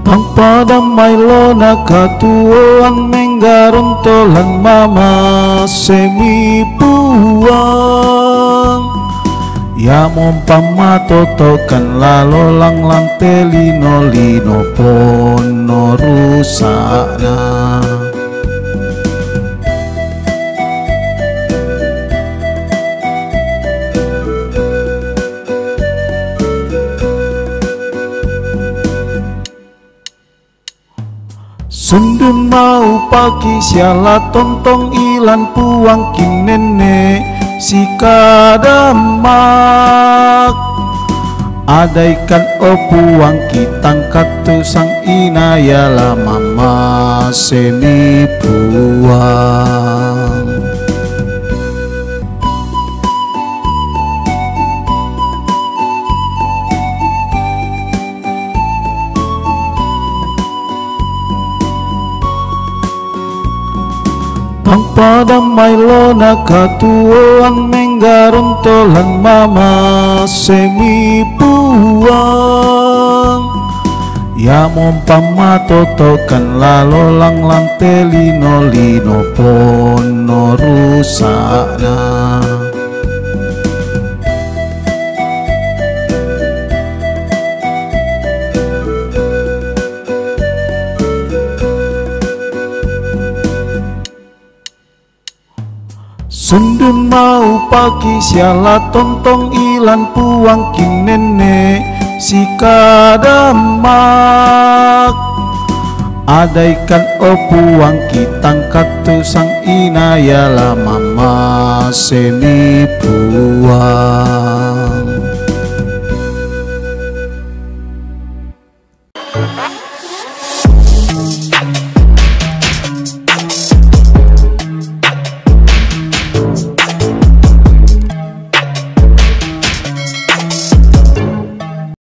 Tanpa damai lo nakatuan menggaruntolan mama semi puang. Ya mompa totokan lalo lang telino lino pono rusakna. Sundun mau pagi siala tontong ilan puang kinene si kadamak. Ada ikan opuang kitang katu sang inayala mama semi puang. Tanpa damai lo nakatuan menggaruntolan mama semi puang. Ya mompa totokan lalo lang telino lino pono rusakna. Sundun mau pagi siala tontong ilan puang kinene si kadamak. Ada ikan opuang kitang katu sang inayala mama semi puang.